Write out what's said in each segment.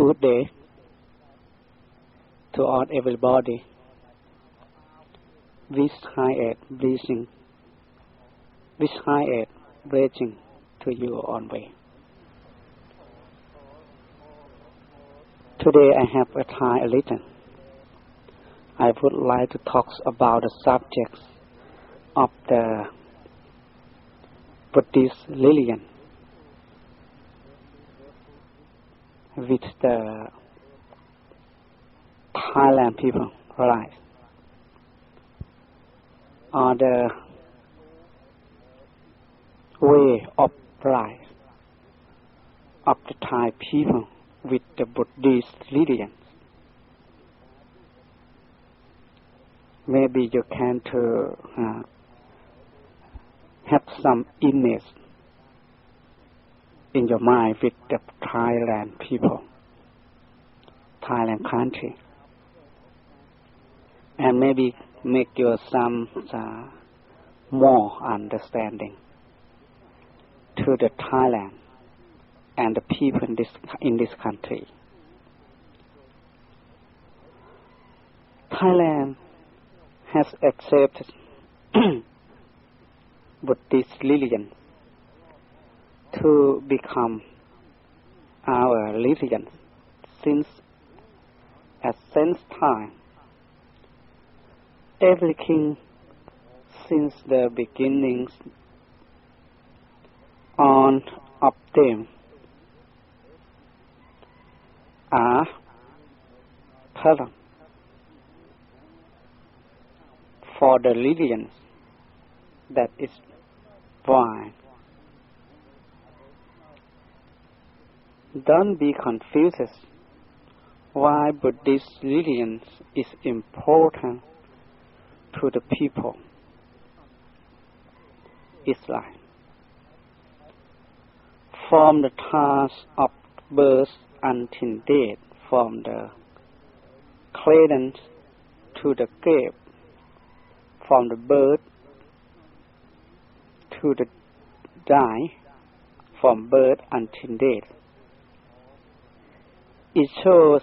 Good day to all everybody. With high air breathing, to your own way. Today I have a time a little. I would like to talk about the subjects of the Buddhist religion with the Thailand people life, or the way of life of the Thai people with the Buddhist religion. Maybe you can have some image in your mind with the Thailand people, Thailand country, and maybe make you some more understanding to the Thailand and the people in this country. Thailand has accepted Buddhist religion to become our religion since time. Every king since the beginnings on of them are pattern for the religions that is born. Don't be confused why Buddhist religion is important to the people. Islam. From the time of birth until death, from the cradle to the grave, from the birth to the die, from birth until death. It shows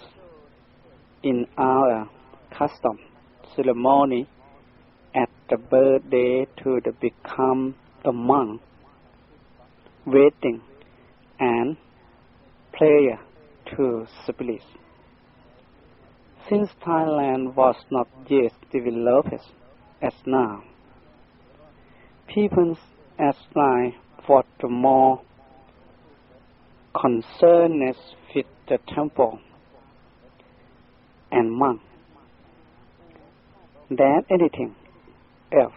in our custom, ceremony, at the birthday to the become a monk, waiting and prayer to spirits. Since Thailand was not yet developed as now, people as life for the more concerned with the temple and monk than anything else.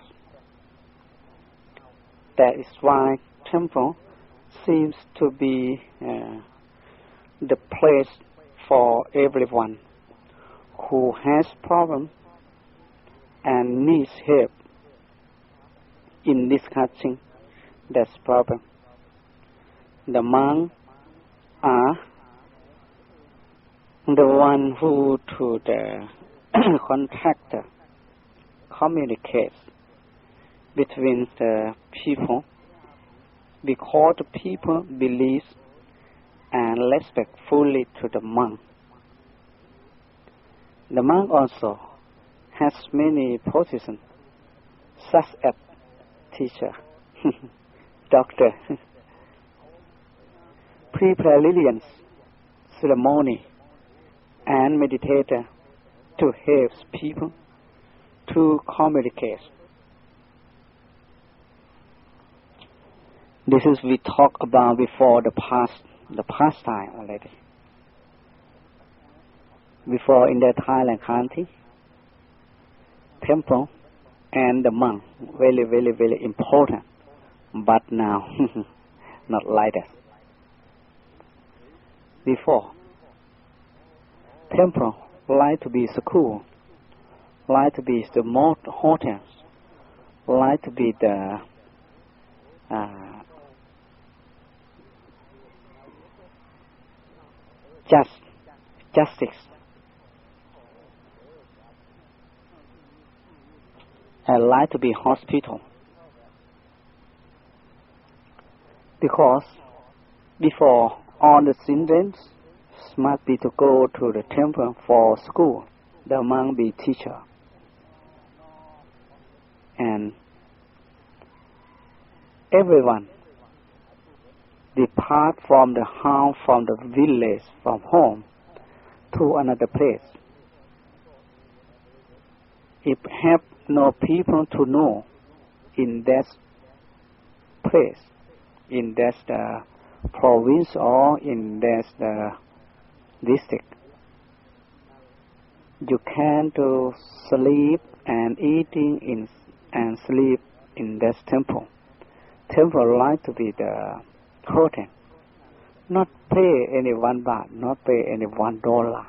That is why temple seems to be the place for everyone who has problem and needs help in discussing that problem. The monks are the one who to the contact, communicates between the people, because the people believe and respect fully to the monk. The monk also has many positions, such as teacher, doctor, prepare religions, ceremony, and meditator to help people to communicate. This is we talked about before the past time already. Before in the Thailand country, temple and the monk very, very, very important. But now, not like that. Before, temple like to be school, like to be the hotels, like to be the justice, and like to be hospital. Because before all the children must be to go to the temple for school. The monk be teacher. And everyone depart from the house, from the village, from home to another place. If have no people to know in that place, in that province or in that district, you can to sleep and eating in and sleep in that temple. Temple like to be the hotel. Not pay any $1, not pay any $1.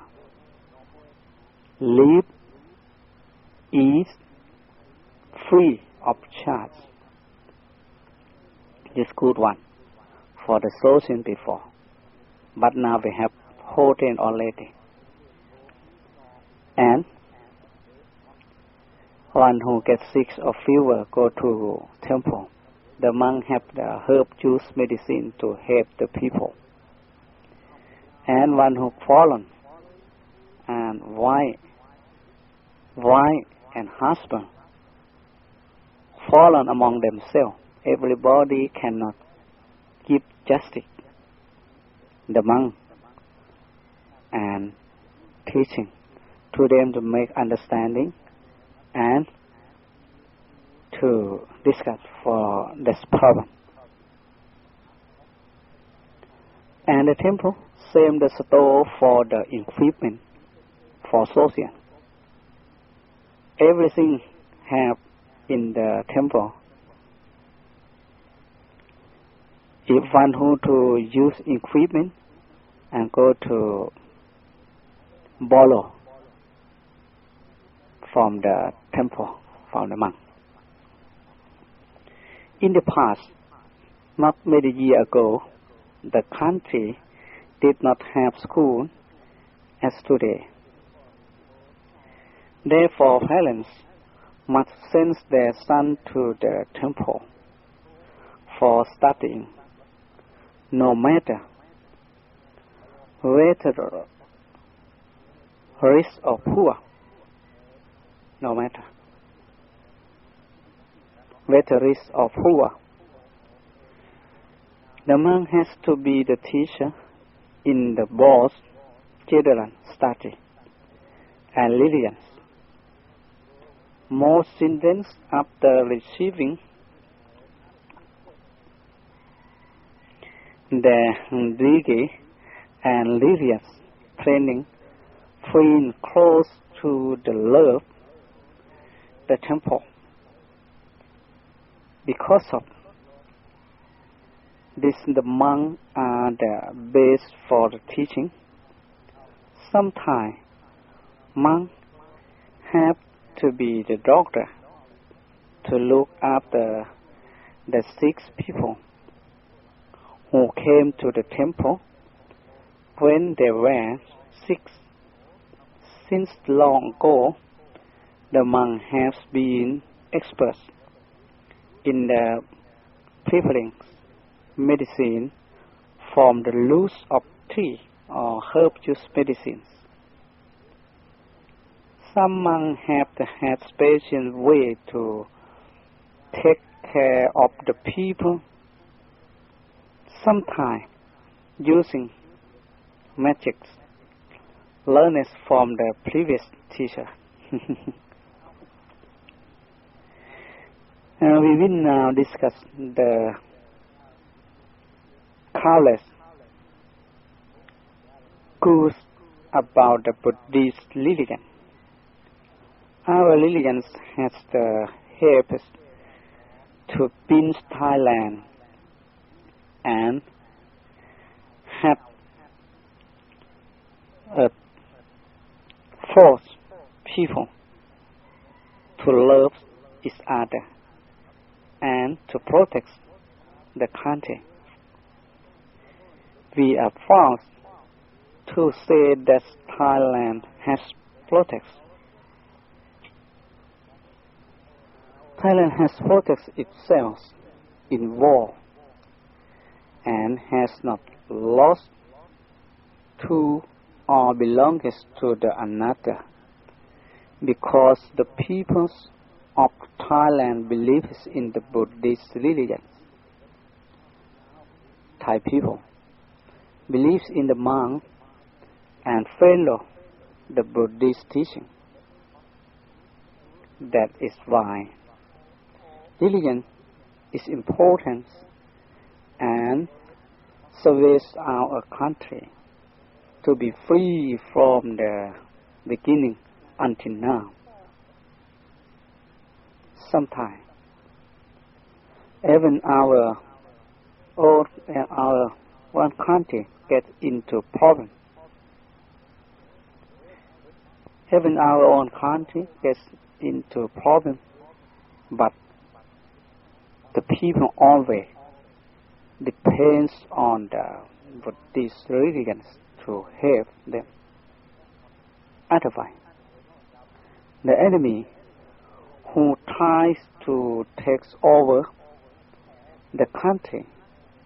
Live, eat, free of charge. This good one for the social before. But now we have hotel already. And one who gets sick or fever go to temple. The monk have the herb juice medicine to help the people. And one who fallen and wife and husband fallen among themselves. Everybody cannot give justice. The monk and teaching to them to make understanding and to discuss for this problem. And the temple same the store for the equipment for social. Everything have in the temple. If one who to use equipment and go to borrow from the temple, from the monk. In the past, not many years ago, the country did not have school as today. Therefore, parents must send their son to the temple for studying, no matter whether rich or poor, no matter whether rich or poor. The monk has to be the teacher in the both children study and religions. Most students, after receiving their degree and religious training, feel close to the love, the temple. Because of this, the monks are the base for the teaching. Sometimes monks have to be the doctor to look after the sick people who came to the temple when they were sick. Since long ago, the monk has been experts in the preparing medicine from the roots of tree or herb juice medicines. Some monks have had special way to take care of the people, sometimes using magics learned from the previous teacher. We will now discuss the countless goods about the Buddhist religion. Our religion has the help to build Thailand and have force people to love each other and to protect the country. We are forced to say that Thailand has protected. Thailand has protected itself in war and has not lost to or belongs to the another, because the peoples of Thailand believes in the Buddhist religion. Thai people believes in the monk and follow the Buddhist teaching. That is why religion is important and serves our country to be free from the beginning until now. Sometimes even our own country gets into problem. Even our own country gets into problem, but the people always depends on these religions to help them. Otherwise, the enemy who tries to take over the country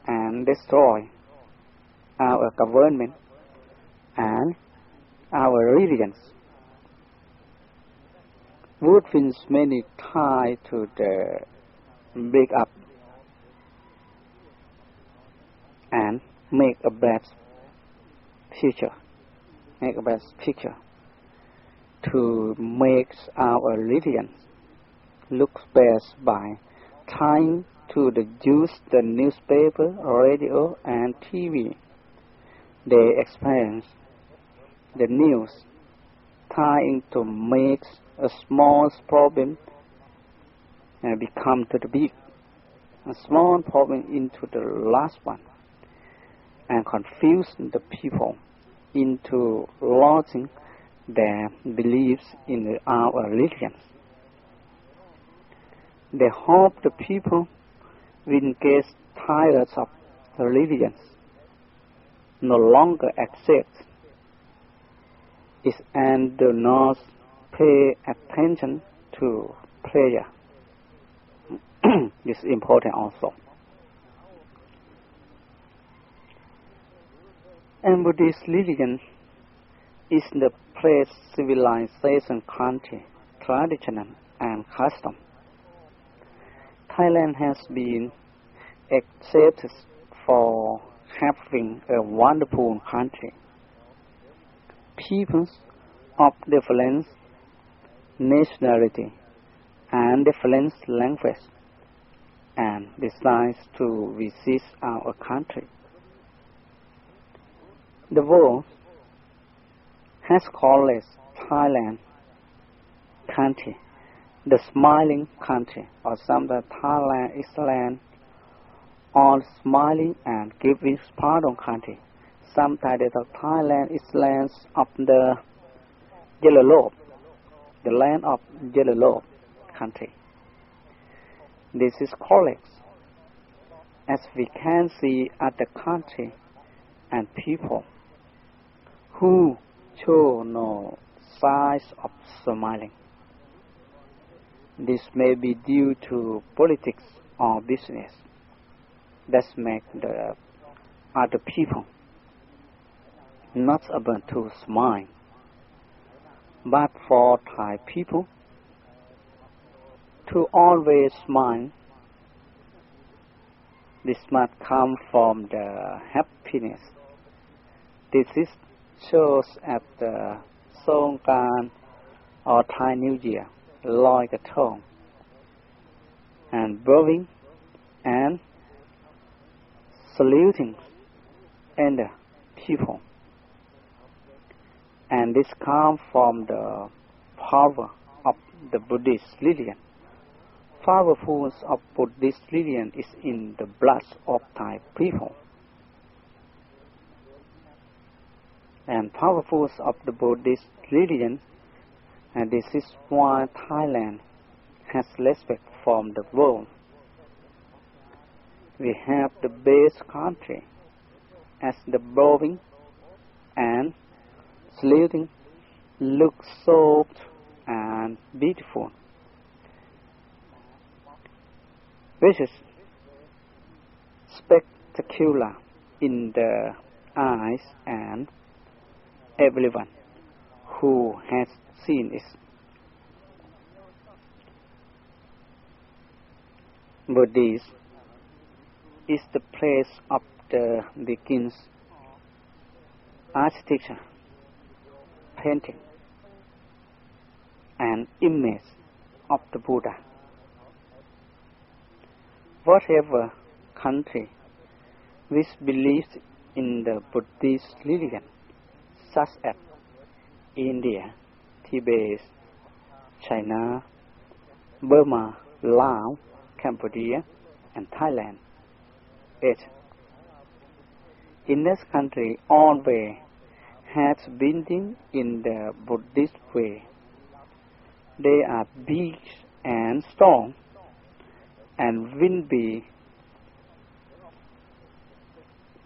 and destroy our government and our religions would win many tied to the break up and make a bad picture to make our religion look best by trying to use the newspaper, radio and TV. They experience the news trying to make a small problem and become to the big, a small problem into the last one, and confuse the people into losing their beliefs in our religion. They hope the people will get tired of the religions, no longer accept it, and do not pay attention to prayer. This is important also. And Buddhist religion is the place civilization, country, tradition and custom. Thailand has been accepted for having a wonderful country. Peoples of different nationality and different language and decides to visit our country. The world has called Thailand country the smiling country, or sometimes Thailand is land all smiling and giving pardon country. Sometimes the Thailand is land of the yellow robe, the land of yellow robe country. This is correct, as we can see at the country and people who show no signs of smiling. This may be due to politics or business that make the other people not able to smile. But for Thai people to always smile, this must come from the happiness. This is shows at the Songkran or Thai New Year, Loi Katong, and bowing and saluting and the people. And this comes from the power of the Buddhist religion. Powerful of Buddhist religion is in the blood of Thai people. And powerful of the Buddhist religion, and this is why Thailand has respect from the world. We have the best country as the bowing and saluting look soft and beautiful, which is spectacular in the eyes and everyone who has seen it. Buddhism is the place of the beginnings, architecture, painting, and image of the Buddha. Whatever country which believes in the Buddhist religion, such as India, Tibet, China, Burma, Laos, Cambodia, and Thailand, in this country always has building in the Buddhist way. They are big and strong and will be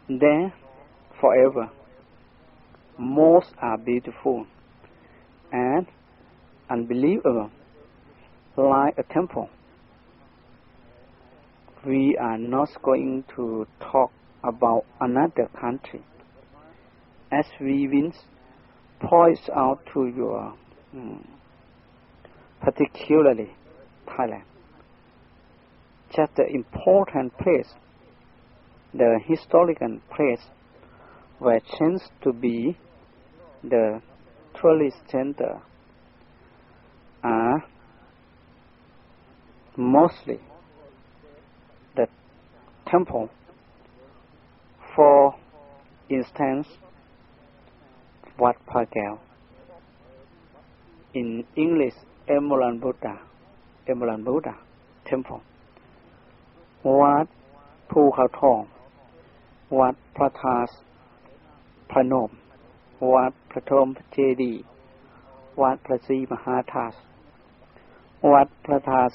there forever. Most are beautiful and unbelievable, like a temple. We are not going to talk about another country, as we will point out to you, particularly Thailand. Just the important place, the historical place, where chance to be the tourist center, are mostly the temple. For instance, Wat Phakeo, in English, Emerald Buddha Temple, Wat Phu Khao Thong, Wat Prathas Phanom, Wat Prathom Jedi, Wat Prasi Mahathas, Wat Prathas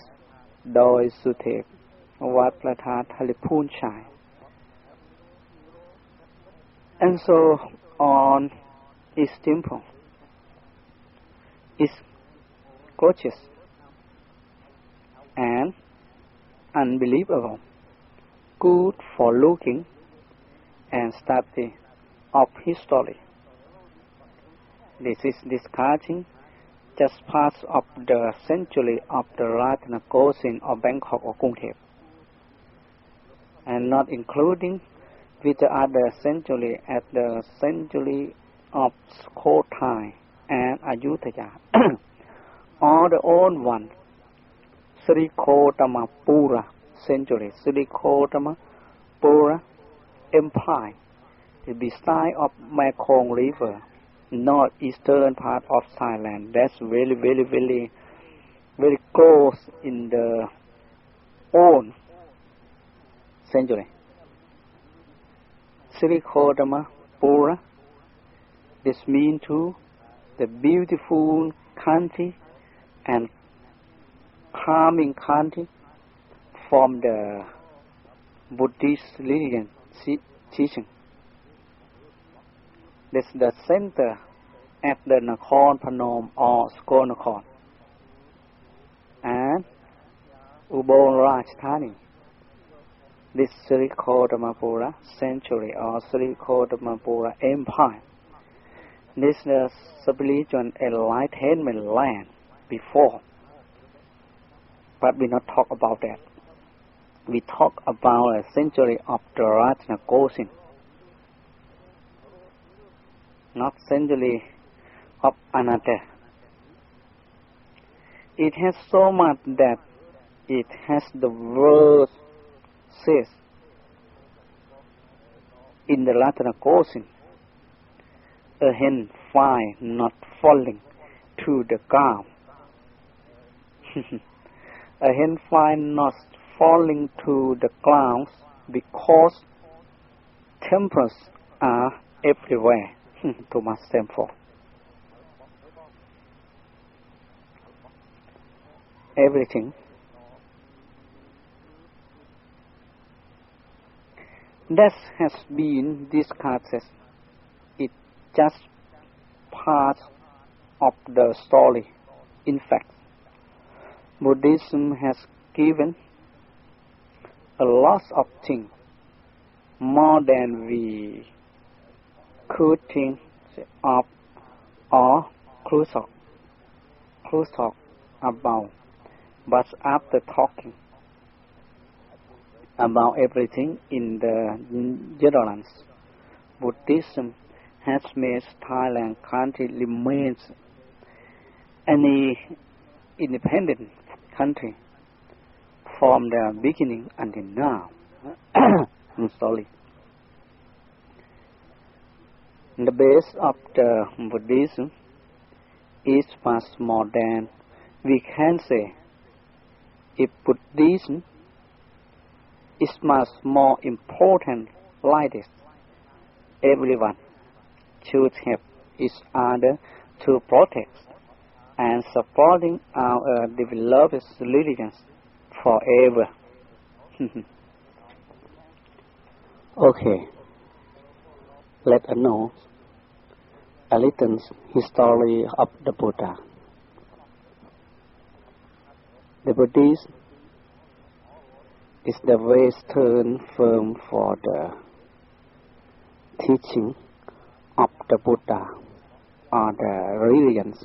Doi Suthep, Wat Prathas Halipun Chai, and so on. Each temple is gorgeous and unbelievable, good for looking and study of history. This is discussing just parts of the century of the Ratna Kosin of Bangkok or Kung Thep, and not including with the other century at the century of Sukhothai and Ayutthaya, or the old one, Srikotama Pura century, Srikotama Pura Empire, beside of Mekong River, northeastern part of Thailand. That's very close in the old century. Srikotama Pura, this means to the beautiful country and calming country from the Buddhist religion teaching. This is the center at the Nakhon Phanom or Skonakon and Ubon Ratchathani. This Srikotama century or Srikotama Empire. This is the spiritual enlightenment land before, but we not talk about that. We talk about a century of the Ratna Kosin, not century of another. It has so much that it has the word says in the Ratna Kosin, a hen fly not falling to the ground. A hen fly not falling to the ground because temples are everywhere. Too much temple. Everything. That has been discussed. It just part of the story. In fact, Buddhism has given a lot of things, more than we could think of or crucial about, but after talking about everything in the Netherlands, Buddhism has made Thailand country remains any independent country from the beginning until now. I'm sorry. The base of the Buddhism is much more than we can say. If Buddhism is much more important like this, everyone should help each other to protect and supporting our developed religions forever. Okay, let us know a little history of the Buddha. The Buddhism is the Western term for the teaching of the Buddha or the religions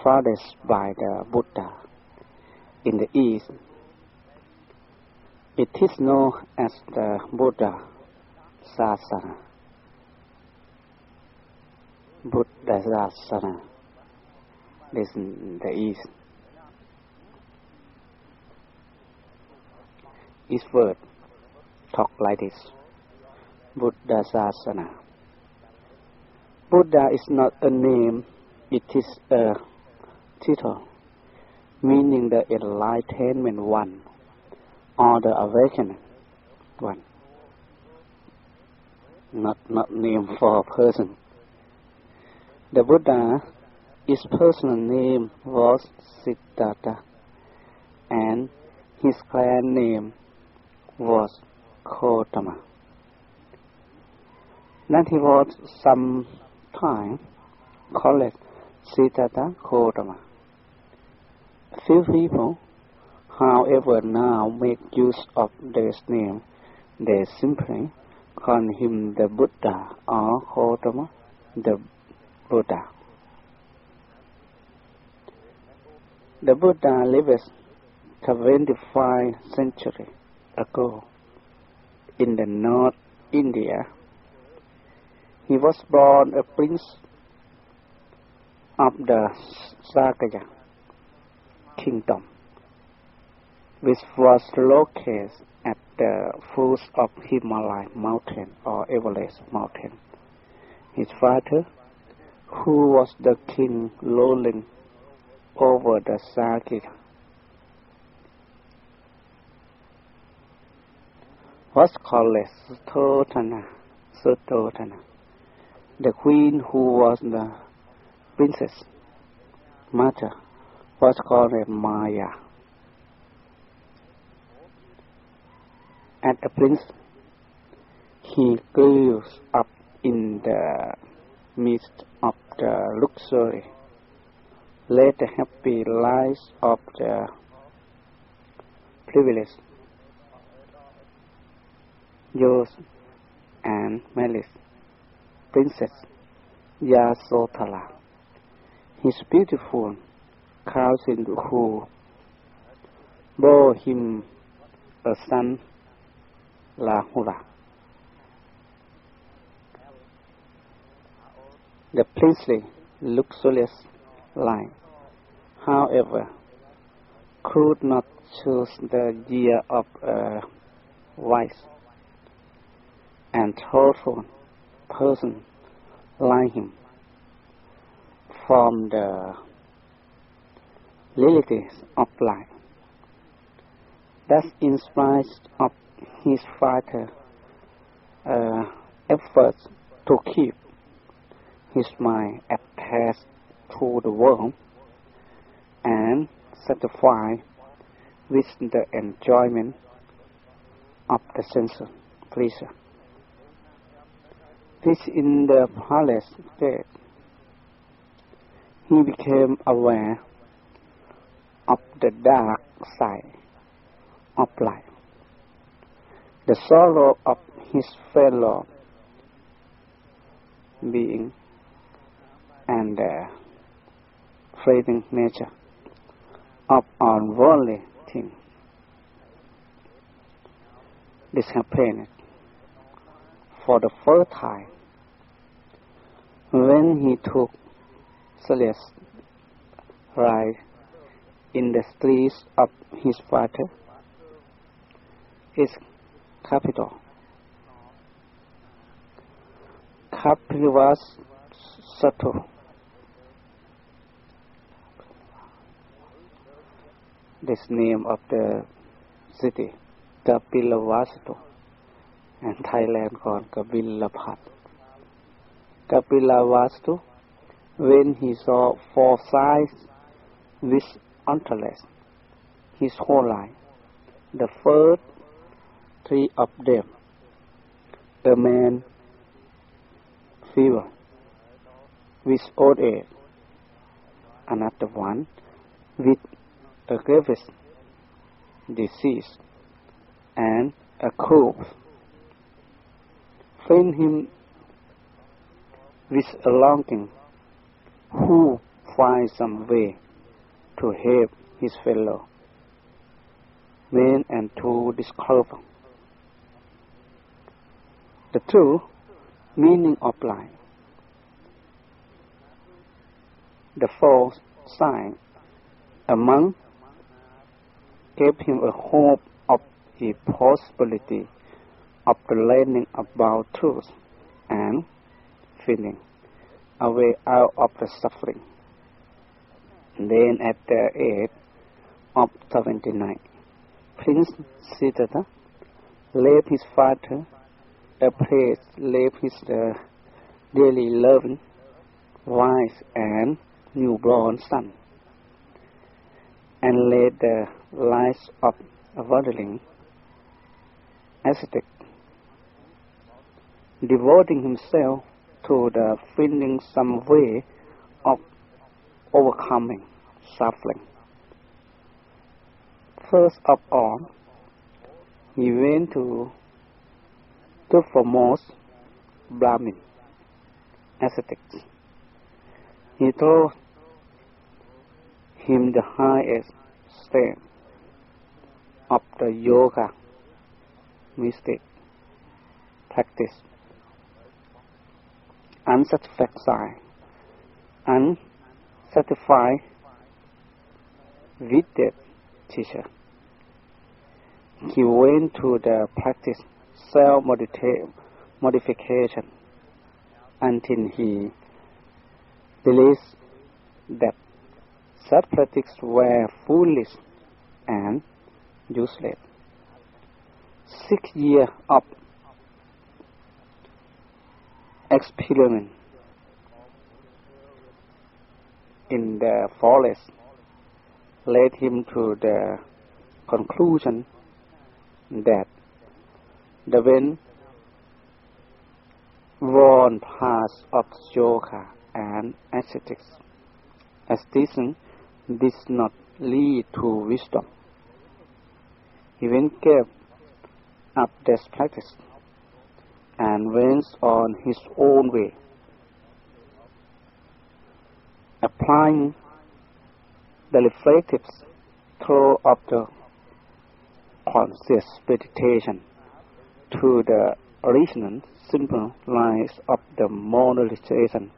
founded by the Buddha in the East. It is known as the Buddha Sasana. Buddha Sasana. This in the East. Each word talk like this. Buddha Sasana. Buddha is not a name, it is a title, meaning the enlightenment one or the awakening one. Not name for a person. The Buddha, his personal name was Siddhartha, and his clan name was Gautama. Then he was some time called Siddhartha Gautama. Few people, however, now make use of this name. They simply call him the Buddha or Gautama the Buddha. The Buddha lived 25 centuries ago in the North India. He was born a prince of the Sakya kingdom, which was located at the foot of Himalaya mountain or Everest mountain. His father, who was the king ruling over the Sakya, was called Suttotana. The queen, who was the princess mother, was called Maya. As a prince, he grew up in the midst of the luxury, led the happy lives of the privileged youth and married Princess Yasodhara, his beautiful cousin, who bore him a son, Rahula. The princely, luxurious life, however, could not choose the year of a wise and thoughtful person like him from the realities of life. Thus, in spite of his father's efforts to keep his mind attached to the world and satisfied with the enjoyment of the sensual pleasure, which in the palace state, he became aware of the dark side of life, the sorrow of his fellow being, and fleeting nature of unworldly things. This happened for the first time when he took serious ride in the streets of his father, his capital. Kapilavastu. This name of the city, Kapilavastu, and Thailand called Kapilaphat. Kapilavastu, when he saw 4 sides with antlers his whole life, the first 3 of them, a man fever with old age, another one with a grievous disease, and a cold, find him with a longing, who finds some way to help his fellow men and to discover the true meaning of life. The 4th sign, a monk, gave him a hope of the possibility of the learning about truth and feeling a way out of the suffering. Then at the age of 79, Prince Siddhartha left his father, a place left his dearly loving wife and newborn son, and led the lives of a wandering ascetic, devoting himself to the finding some way of overcoming suffering. First of all, he went to the foremost Brahmin ascetics. He told him the highest state of the yoga mystic practice, unsatisfied with the teacher. He went to the practice self-modification until he believed that such practices were foolish and useless. 6 years of experiment in the forest led him to the conclusion that the well-worn paths of yoga and asceticism did not lead to wisdom. He then gave up this practice and went on his own way, applying the reflective thought of the conscious meditation to the original simple lines of the modulation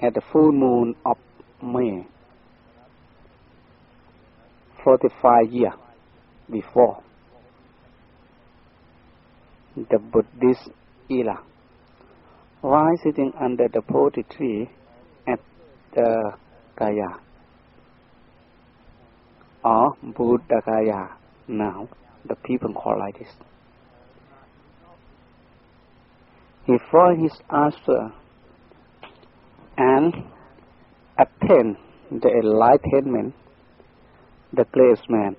at the full moon of May, 45 years before the Buddhist era, while sitting under the Bodhi tree at the Gaya, or Buddha Gaya now, the people call like this. He found his answer and attained the enlightenment, the great man